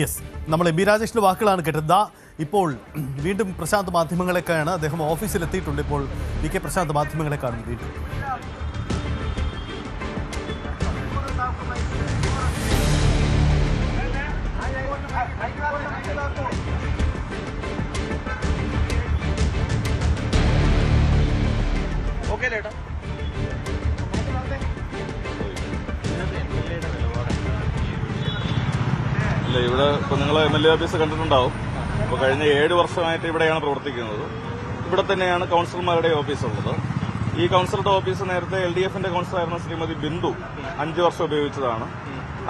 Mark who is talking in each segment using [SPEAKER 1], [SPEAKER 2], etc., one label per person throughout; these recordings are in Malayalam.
[SPEAKER 1] യെസ്, നമ്മൾ എം ബി രാജേഷിന്റെ വാക്കുകളാണ് കേട്ടത്. ഇപ്പോൾ വീണ്ടും പ്രശാന്ത് മാധ്യമങ്ങളെക്കാണ്, അദ്ദേഹം ഓഫീസിലെത്തിയിട്ടുണ്ട്. ഇപ്പോൾ വി കെ പ്രശാന്ത് മാധ്യമങ്ങളെ കാണും വീണ്ടും.
[SPEAKER 2] ഇല്ല, ഇവിടെ ഇപ്പോൾ നിങ്ങൾ MLA ഓഫീസ് കണ്ടിട്ടുണ്ടാവും. ഇപ്പോൾ കഴിഞ്ഞ 7 വർഷമായിട്ട് ഇവിടെയാണ് പ്രവർത്തിക്കുന്നത്. ഇവിടെ തന്നെയാണ് കൌൺസിലർമാരുടെ ഓഫീസുള്ളത്. ഈ കൌൺസിലറുടെ ഓഫീസ് നേരത്തെ LDFന്റെ കൌൺസിലറായിരുന്ന ശ്രീമതി ബിന്ദു 5 വർഷം ഉപയോഗിച്ചതാണ്.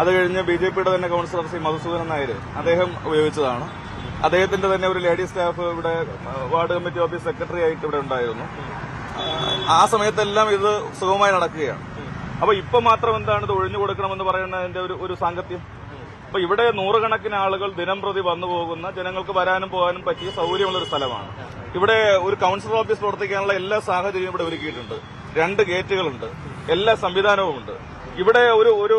[SPEAKER 2] അത് കഴിഞ്ഞ് BJPയുടെ തന്നെ കൌൺസിലർ ശ്രീ മധുസൂദനൻ നായർ, അദ്ദേഹം ഉപയോഗിച്ചതാണ്. അദ്ദേഹത്തിന്റെ തന്നെ ഒരു ലേഡി സ്റ്റാഫ് ഇവിടെ വാർഡ് കമ്മിറ്റി ഓഫീസ് സെക്രട്ടറി ആയിട്ട് ഇവിടെ ഉണ്ടായിരുന്നു. ആ സമയത്തെല്ലാം ഇത് സുഗമമായി നടക്കുകയാണ്. അപ്പൊ ഇപ്പൊ മാത്രം എന്താണ് ഇത് ഒഴിഞ്ഞു കൊടുക്കണമെന്ന് പറയുന്നതിന്റെ ഒരു സാങ്കത്യം? അപ്പൊ ഇവിടെ നൂറുകണക്കിന് ആളുകൾ ദിനം പ്രതി വന്നു പോകുന്ന, ജനങ്ങൾക്ക് വരാനും പോകാനും പറ്റിയ സൗകര്യമുള്ള ഒരു സ്ഥലമാണ്. ഇവിടെ ഒരു കൌൺസിലർ ഓഫീസ് പ്രവർത്തിക്കാനുള്ള എല്ലാ സാഹചര്യവും ഇവിടെ ഒരുക്കിയിട്ടുണ്ട്. 2 ഗേറ്റുകളുണ്ട്, എല്ലാ സംവിധാനവും ഉണ്ട്. ഇവിടെ ഒരു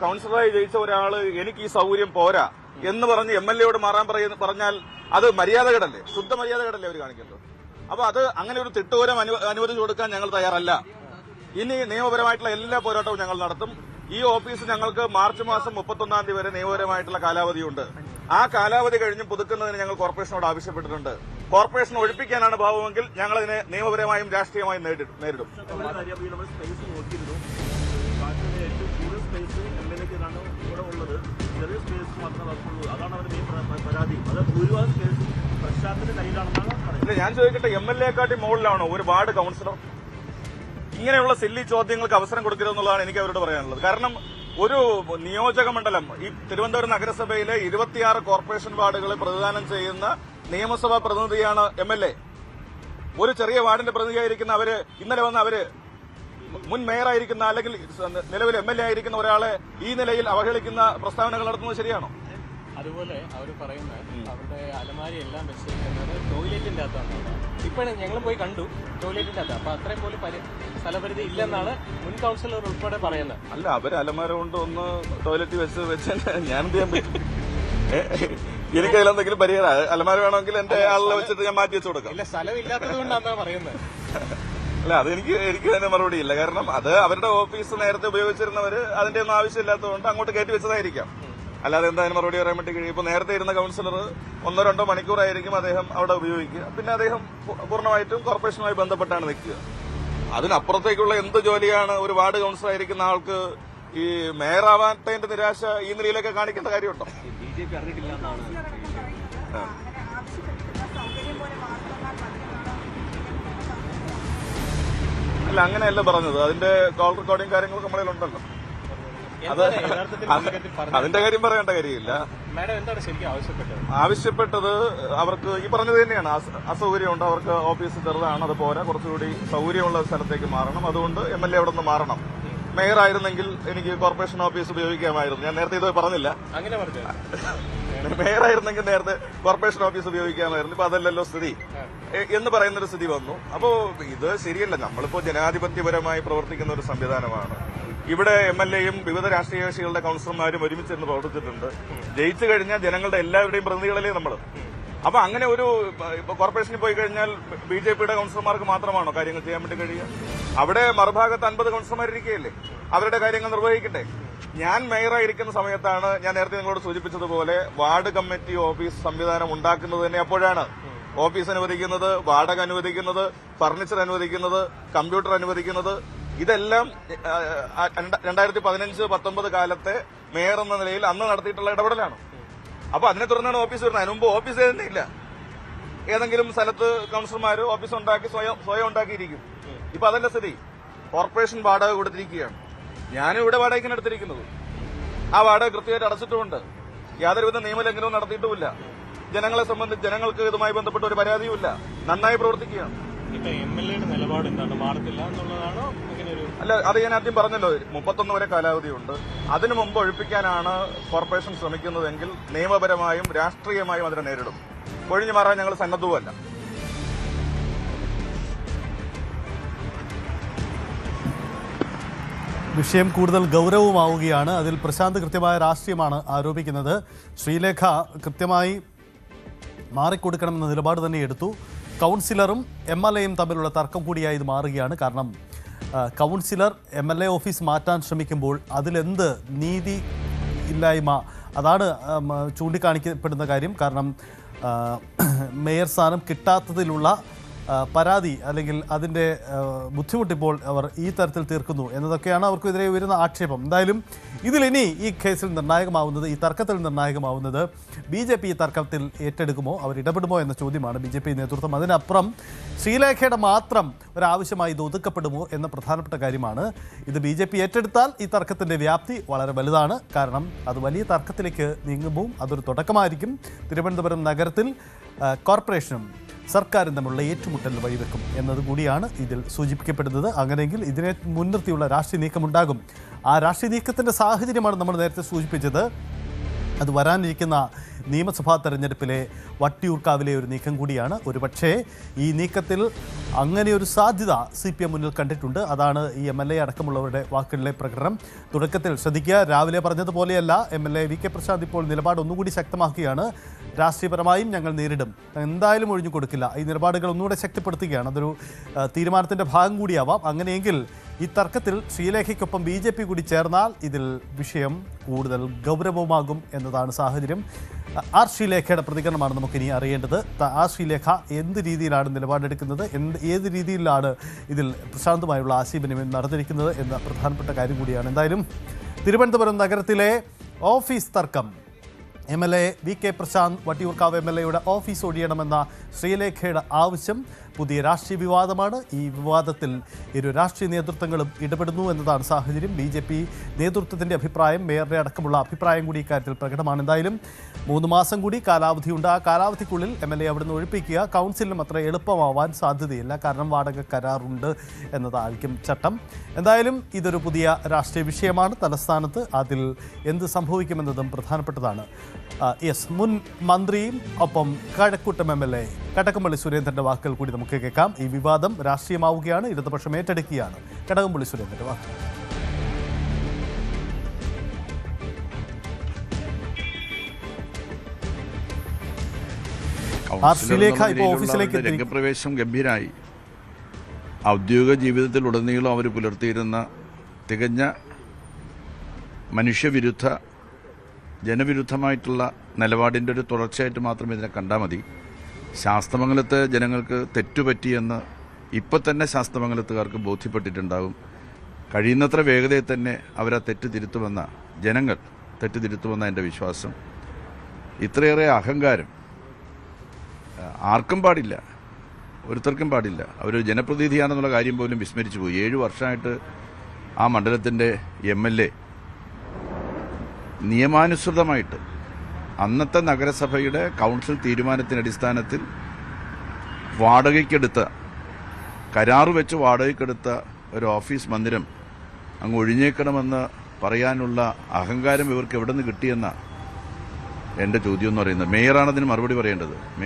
[SPEAKER 2] കൌൺസിലറായി ജയിച്ച ഒരാള് എനിക്ക് ഈ സൗകര്യം പോരാ എന്ന് പറഞ്ഞ് MLAയോട് മാറാൻ പറഞ്ഞാൽ അത് മര്യാദകേടല്ലേ, ശുദ്ധ മര്യാദകേടല്ലേ അവർ കാണിക്കുന്നത്? അപ്പൊ അത് അങ്ങനെ ഒരു തിട്ടൂരം അനുവദിച്ചു കൊടുക്കാൻ ഞങ്ങൾ തയ്യാറല്ല. ഇനി നിയമപരമായിട്ടുള്ള എല്ലാ പോരാട്ടവും ഞങ്ങൾ നടത്തും. ഈ ഓഫീസ് ഞങ്ങൾക്ക് മാർച്ച് മാസം 31-ാം തീയതി വരെ നിയമപരമായിട്ടുള്ള കാലാവധിയുണ്ട്. ആ കാലാവധി കഴിഞ്ഞും പുതുക്കുന്നതിന് ഞങ്ങൾ കോർപ്പറേഷനോട് ആവശ്യപ്പെട്ടിട്ടുണ്ട്. കോർപ്പറേഷൻ ഒഴിപ്പിക്കാനാണ് ഭാവമെങ്കിൽ ഞങ്ങളതിനെ നിയമപരമായും രാഷ്ട്രീയമായും നേരിടും. ഞാൻ ചോദിക്കട്ടെ, MLAയെക്കാട്ടി മുകളിലാണോ ഒരു വാർഡ് കൌൺസിലർ? ഇങ്ങനെയുള്ള സില്ലി ചോദ്യങ്ങൾക്ക് അവസരം കൊടുക്കരുതെന്നുള്ളതാണ് എനിക്ക് അവരോട് പറയാനുള്ളത്. കാരണം ഒരു നിയോജക മണ്ഡലം, ഈ തിരുവനന്തപുരം നഗരസഭയിലെ 26 കോർപ്പറേഷൻ വാർഡുകളെ പ്രതിദാനം ചെയ്യുന്ന നിയമസഭാ പ്രതിനിധിയാണ് MLA. ഒരു ചെറിയ വാർഡിന്റെ പ്രതിനിധിയായിരിക്കുന്ന അവര് ഇന്നലെ വന്ന് അവര് മുൻ മേയറായിരിക്കുന്ന അല്ലെങ്കിൽ നിലവിൽ MLA ആയിരിക്കുന്ന ഒരാളെ ഈ നിലയിൽ അവഹേളിക്കുന്ന പ്രസ്താവനകൾ നടത്തുന്നത് ശരിയാണോ?
[SPEAKER 3] അതുപോലെ അവർ പറയുന്നത് അവരുടെ അലമാരി എല്ലാം വെച്ചിരിക്കുന്നത് ടോയ്ലറ്റിന്റെ അകത്താണ്. ഇപ്പൊ ഞങ്ങൾ പോയി കണ്ടു, ടോയ്ലറ്റിന്റെ അകത്ത്. അപ്പൊ അത്രയും പോലും സ്ഥലപരിധി ഇല്ലെന്നാണ് മുൻ കൌൺസിലർ ഉൾപ്പെടെ പറയുന്നത്.
[SPEAKER 2] അല്ല, അവര് അലമാര കൊണ്ട് ഒന്ന് ടോയ്ലറ്റ് വെച്ച് ഞാൻ എന്ത് ചെയ്യാൻ പറ്റും? എനിക്ക് അതിലെന്തെങ്കിലും പരിഹാരം, അലമാര വേണമെങ്കിൽ എന്റെ ആളിനെ വെച്ചിട്ട് ഞാൻ മാറ്റി വെച്ചു കൊടുക്കാം.
[SPEAKER 3] ഇല്ല, സ്ഥലം ഇല്ലാത്തത് കൊണ്ടാണ് പറയുന്നത്.
[SPEAKER 2] അല്ല, എനിക്ക് തന്നെ മറുപടിയില്ല. കാരണം അത് അവരുടെ ഓഫീസ് നേരത്തെ ഉപയോഗിച്ചിരുന്നവര് അതിന്റെ ഒന്നും ആവശ്യമില്ലാത്തതുകൊണ്ട് അങ്ങോട്ട് കയറ്റി വെച്ചതായിരിക്കാം. അല്ലാതെ എന്തായാലും മറുപടി പറയാൻ വേണ്ടി കഴിയും. ഇപ്പൊ നേരത്തെ ഇരുന്ന കൌൺസിലർ 1-2 മണിക്കൂറായിരിക്കും അദ്ദേഹം അവിടെ ഉപയോഗിക്കുക. പിന്നെ അദ്ദേഹം പൂർണ്ണമായിട്ടും കോർപ്പറേഷനുമായി ബന്ധപ്പെട്ടാണ് നിൽക്കുക. അതിനപ്പുറത്തേക്കുള്ള എന്ത് ജോലിയാണ് ഒരു വാർഡ് കൌൺസിലർ ആയിരിക്കുന്ന ആൾക്ക് ഈ മേയറാവാത്തതിന്റെ നിരാശ ഈ നിലയിലൊക്കെ കാണിക്കേണ്ട കാര്യമുണ്ടോ?
[SPEAKER 3] BJP അറിഞ്ഞിട്ടില്ല എന്നാണ്.
[SPEAKER 2] അല്ല, അങ്ങനെയല്ല പറഞ്ഞത്. അതിന്റെ കോൾ റെക്കോർഡിംഗ് കാര്യങ്ങളൊക്കെ നമ്മളിലുണ്ടല്ലോ. അതിന്റെ കാര്യം പറയേണ്ട കാര്യമില്ല. ആവശ്യപ്പെട്ടത് അവർക്ക് ഈ പറഞ്ഞത് തന്നെയാണ്. അസൗകര്യമുണ്ട്, അവർക്ക് ഓഫീസ് ചെറുതാണ്, അത് പോരാ, കുറച്ചുകൂടി സൗകര്യമുള്ള സ്ഥലത്തേക്ക് മാറണം. അതുകൊണ്ട് MLA അവിടെ നിന്ന് മാറണം. മേയർ ആയിരുന്നെങ്കിൽ എനിക്ക് കോർപ്പറേഷൻ ഓഫീസ് ഉപയോഗിക്കാമായിരുന്നു. ഞാൻ നേരത്തെ ഇത് പറഞ്ഞില്ല. മേയർ ആയിരുന്നെങ്കിൽ നേരത്തെ കോർപ്പറേഷൻ ഓഫീസ് ഉപയോഗിക്കാമായിരുന്നു. ഇപ്പൊ അതല്ലല്ലോ സ്ഥിതി എന്ന് പറയുന്നൊരു സ്ഥിതി വന്നു. അപ്പോ ഇത് ശരിയല്ല. നമ്മളിപ്പോ ജനാധിപത്യപരമായി പ്രവർത്തിക്കുന്ന ഒരു സംവിധാനമാണ്. ഇവിടെ MLAയും വിവിധ രാഷ്ട്രീയ കക്ഷികളുടെ കൌൺസിലർമാരും ഒരുമിച്ചിരുന്ന് പ്രവർത്തിച്ചിട്ടുണ്ട്. ജയിച്ചു കഴിഞ്ഞാൽ ജനങ്ങളുടെ എല്ലാവരുടെയും പ്രതിനിധികളല്ലേ നമ്മൾ. അപ്പൊ അങ്ങനെ ഒരു കോർപ്പറേഷനിൽ പോയി കഴിഞ്ഞാൽ BJPയുടെ കൌൺസിലർമാർക്ക് മാത്രമാണോ കാര്യങ്ങൾ ചെയ്യാൻ വേണ്ടി കഴിയുക? അവിടെ മറുഭാഗത്ത് 50 കൌൺസിലർമാരിരിക്കുകയല്ലേ, അവരുടെ കാര്യങ്ങൾ നിർവഹിക്കട്ടെ. ഞാൻ മേയറായിരിക്കുന്ന സമയത്താണ് ഞാൻ നേരത്തെ നിങ്ങളോട് സൂചിപ്പിച്ചതുപോലെ വാർഡ് കമ്മിറ്റി ഓഫീസ് സംവിധാനം ഉണ്ടാക്കുന്നത് തന്നെ അപ്പോഴാണ്. ഓഫീസ് അനുവദിക്കുന്നത്, വാടക അനുവദിക്കുന്നത്, ഫർണിച്ചർ അനുവദിക്കുന്നത്, കമ്പ്യൂട്ടർ അനുവദിക്കുന്നത്, ഇതെല്ലാം 2015-19 കാലത്തെ മേയർ എന്ന നിലയിൽ അന്ന് നടത്തിയിട്ടുള്ള ഇടപെടലാണ്. അപ്പൊ അതിനെ തുടർന്നാണ് ഓഫീസ് വരുന്നത്. അതിനുമുമ്പ് ഓഫീസ് തന്നെ ഇല്ല. ഏതെങ്കിലും സ്ഥലത്ത് കൌൺസിലർമാര് ഓഫീസ് ഉണ്ടാക്കി സ്വയം ഉണ്ടാക്കിയിരിക്കും. ഇപ്പൊ അതല്ല സ്ഥിതി. കോർപ്പറേഷൻ വാടക കൊടുത്തിരിക്കുകയാണ്. ഞാനും ഇവിടെ വാടകയ്ക്കാണ് എടുത്തിരിക്കുന്നത്. ആ വാടക കൃത്യമായിട്ട് അടച്ചിട്ടുമുണ്ട്. യാതൊരുവിധ നിയമലംഘനവും നടത്തിയിട്ടുമില്ല. ജനങ്ങളെ സംബന്ധിച്ച് ജനങ്ങൾക്ക് ഇതുമായി ബന്ധപ്പെട്ട ഒരു പരാതിയുമില്ല. നന്നായി പ്രവർത്തിക്കുകയാണ്. അല്ല, അത് ഞാൻ ആദ്യം പറഞ്ഞല്ലോ, 31 വരെ കാലാവധിയുണ്ട്. അതിനു മുമ്പ് ഒഴിപ്പിക്കാനാണ് കോർപ്പറേഷൻ ശ്രമിക്കുന്നതെങ്കിൽ നിയമപരമായും രാഷ്ട്രീയമായും അതിനെ നേരിടും. ഒഴിഞ്ഞു മാറാൻ ഞങ്ങൾ സന്നദ്ധവുമല്ല.
[SPEAKER 1] വിഷയം കൂടുതൽ ഗൗരവമാവുകയാണ്. അതിൽ പ്രശാന്ത് കൃത്യമായ രാഷ്ട്രീയമാണ് ആരോപിക്കുന്നത്. ശ്രീലേഖ കൃത്യമായി മാറിക്കൊടുക്കണമെന്ന നിലപാട് തന്നെ എടുത്തു. കൗൺസിലറും MLAയും തമ്മിലുള്ള തർക്കം കൂടിയായി ഇത് മാറുകയാണ്. കാരണം കൗൺസിലർ MLA ഓഫീസ് മാറ്റാൻ ശ്രമിക്കുമ്പോൾ അതിലെന്ത് നീതി ഇല്ലായ്മ അതാണ് ചൂണ്ടിക്കാണിക്കപ്പെടുന്ന കാര്യം. കാരണം മേയർ സ്ഥാനം കിട്ടാത്തതിലുള്ള പരാതി അല്ലെങ്കിൽ അതിൻ്റെ ബുദ്ധിമുട്ടിപ്പോൾ അവർ ഈ തരത്തിൽ തീർക്കുന്നു എന്നതൊക്കെയാണ് അവർക്കെതിരെ വരുന്ന ആക്ഷേപം. എന്തായാലും ഇതിലിനി ഈ കേസിൽ നിർണായകമാവുന്നത്, ഈ തർക്കത്തിൽ നിർണായകമാവുന്നത് BJP ഈ തർക്കത്തിൽ ഏറ്റെടുക്കുമോ, അവർ ഇടപെടുമോ എന്ന ചോദ്യമാണ്. BJP നേതൃത്വം അതിനപ്പുറം ശ്രീലേഖയുടെ മാത്രം ഒരാവശ്യമായി ഇത് ഒതുക്കപ്പെടുമോ എന്ന പ്രധാനപ്പെട്ട കാര്യമാണ്. ഇത് BJP ഏറ്റെടുത്താൽ ഈ തർക്കത്തിൻ്റെ വ്യാപ്തി വളരെ വലുതാണ്. കാരണം അത് വലിയ തർക്കത്തിലേക്ക് നീങ്ങുമ്പോൾ അതൊരു തുടക്കമായിരിക്കും. തിരുവനന്തപുരം നഗരത്തിൽ കോർപ്പറേഷനും സർക്കാരും തമ്മിലുള്ള ഏറ്റുമുട്ടലിന് വഴിവെക്കും എന്നതുകൂടിയാണ് ഇതിൽ സൂചിപ്പിക്കപ്പെടുന്നത്. അങ്ങനെയെങ്കിൽ ഇതിനെ മുൻനിർത്തിയുള്ള രാഷ്ട്രീയ നീക്കമുണ്ടാകും. ആ രാഷ്ട്രീയ നീക്കത്തിൻ്റെ സാഹചര്യമാണ് നമ്മൾ നേരത്തെ സൂചിപ്പിച്ചത്. അത് വരാനിരിക്കുന്ന നിയമസഭാ തെരഞ്ഞെടുപ്പിലെ വട്ടിയൂർക്കാവിലെ ഒരു നീക്കം കൂടിയാണ്. ഒരുപക്ഷേ ഈ നീക്കത്തിൽ അങ്ങനെ ഒരു സാധ്യത CPM മുന്നിൽ കണ്ടിട്ടുണ്ട്. അതാണ് ഈ MLA അടക്കമുള്ളവരുടെ വാക്കുകളിലെ പ്രകടനം. തുടക്കത്തിൽ ശ്രദ്ധിക്കുക, രാവിലെ പറഞ്ഞതുപോലെയല്ല MLA VK പ്രശാന്ത് ഇപ്പോൾ നിലപാട് ഒന്നുകൂടി ശക്തമാക്കുകയാണ്. രാഷ്ട്രീയപരമായും ഞങ്ങൾ നേരിടും, എന്തായാലും ഒഴിഞ്ഞു കൊടുക്കില്ല. ഈ നിലപാടുകൾ ഒന്നുകൂടെ ശക്തിപ്പെടുത്തുകയാണ്. അതൊരു തീരുമാനത്തിൻ്റെ ഭാഗം കൂടിയാവാം. അങ്ങനെയെങ്കിൽ ഈ തർക്കത്തിൽ ശ്രീലേഖയ്ക്കൊപ്പം BJP കൂടി ചേർന്നാൽ ഇതിൽ വിഷയം കൂടുതൽ ഗൗരവമാകും എന്നതാണ് സാഹചര്യം. ആർ ശ്രീലേഖയുടെ പ്രതികരണമാണ് നമുക്കിനി അറിയേണ്ടത്. ആർ ശ്രീലേഖ എന്ത് രീതിയിലാണ് നിലപാടെടുക്കുന്നത്, ഏത് രീതിയിലാണ് ഇതിൽ പ്രശാന്തുമായുള്ള ആശയവിനിമയം നടന്നിരിക്കുന്നത് എന്ന പ്രധാനപ്പെട്ട കാര്യം കൂടിയാണ്. എന്തായാലും തിരുവനന്തപുരം നഗരത്തിലെ ഓഫീസ് തർക്കം, MLA VK പ്രശാന്ത് വട്ടിയൂർക്കാവ് MLAയുടെ ഓഫീസ് ഒഴിയണമെന്ന ശ്രീലേഖയുടെ ആവശ്യം പുതിയ രാഷ്ട്രീയ വിവാദമാണ്. ഈ വിവാദത്തിൽ ഇരു രാഷ്ട്രീയ നേതൃത്വങ്ങളും ഇടപെടുന്നു എന്നതാണ് സാഹചര്യം. BJP നേതൃത്വത്തിൻ്റെ അഭിപ്രായം, മേയറുടെ അടക്കമുള്ള അഭിപ്രായം കൂടി ഇക്കാര്യത്തിൽ പ്രകടമാണ്. എന്തായാലും 3 മാസം കൂടി കാലാവധിയുണ്ട്. ആ കാലാവധിക്കുള്ളിൽ MLA അവിടുന്ന് ഒഴിപ്പിക്കുക കൗൺസിലിനും അത്ര എളുപ്പമാവാൻ സാധ്യതയില്ല. കാരണം വാടക കരാറുണ്ട് എന്നതായിരിക്കും ചട്ടം. എന്തായാലും ഇതൊരു പുതിയ രാഷ്ട്രീയ വിഷയമാണ്. തലസ്ഥാനത്ത് അതിൽ എന്ത് സംഭവിക്കുമെന്നതും പ്രധാനപ്പെട്ടതാണ്. മുൻ മന്ത്രിയും ഒപ്പം കഴക്കൂട്ടം MLA കടകംപള്ളി സുരേന്ദ്രൻ്റെ വാക്കുകൾ കൂടി നമുക്ക് കേൾക്കാം. ഈ വിവാദം രാഷ്ട്രീയമാവുകയാണ്, ഇടതുപക്ഷം ഏറ്റെടുക്കുകയാണ്. കടകംപള്ളി സുരേന്ദ്രൻ്റെ വാക്കുകൾ.
[SPEAKER 4] രംഗപ്രവേശം ഗംഭീരായി. ഔദ്യോഗിക ജീവിതത്തിലുടനീളം അവർ പുലർത്തിയിരുന്ന തികഞ്ഞ മനുഷ്യവിരുദ്ധ ജനവിരുദ്ധമായിട്ടുള്ള നിലപാടിൻ്റെ ഒരു തുടർച്ചയായിട്ട് മാത്രം ഇതിനെ കണ്ടാൽ മതി. ശാസ്തമംഗലത്തെ ജനങ്ങൾക്ക് തെറ്റുപറ്റിയെന്ന് ഇപ്പം തന്നെ ശാസ്തമംഗലത്തുകാർക്ക് ബോധ്യപ്പെട്ടിട്ടുണ്ടാകും. കഴിയുന്നത്ര വേഗതയിൽ തന്നെ അവരാ തെറ്റ് തിരുത്തുമെന്ന ജനങ്ങൾ തെറ്റ് തിരുത്തുമെന്ന എൻ്റെ വിശ്വാസം. ഇത്രയേറെ അഹങ്കാരം ആർക്കും പാടില്ല, ഒരുത്തർക്കും പാടില്ല. അവരൊരു ജനപ്രതിനിധിയാണെന്നുള്ള കാര്യം പോലും വിസ്മരിച്ചു പോയി. 7 വർഷമായിട്ട് ആ മണ്ഡലത്തിൻ്റെ MLA നിയമാനുസൃതമായിട്ട് അന്നത്തെ നഗരസഭയുടെ കൗൺസിൽ തീരുമാനത്തിൻ്റെ അടിസ്ഥാനത്തിൽ വാടകയ്ക്കെടുത്ത, കരാറ് വെച്ച് വാടകയ്ക്കെടുത്ത ഒരു ഓഫീസ് മന്ദിരം അങ്ങ് ഒഴിഞ്ഞേക്കണമെന്ന് പറയാനുള്ള അഹങ്കാരം ഇവർക്ക് എവിടെ നിന്ന് കിട്ടിയെന്ന എൻ്റെ ചോദ്യം എന്ന് പറയുന്നത്. മേയറാണ് അതിന് മറുപടി പറയേണ്ടത്.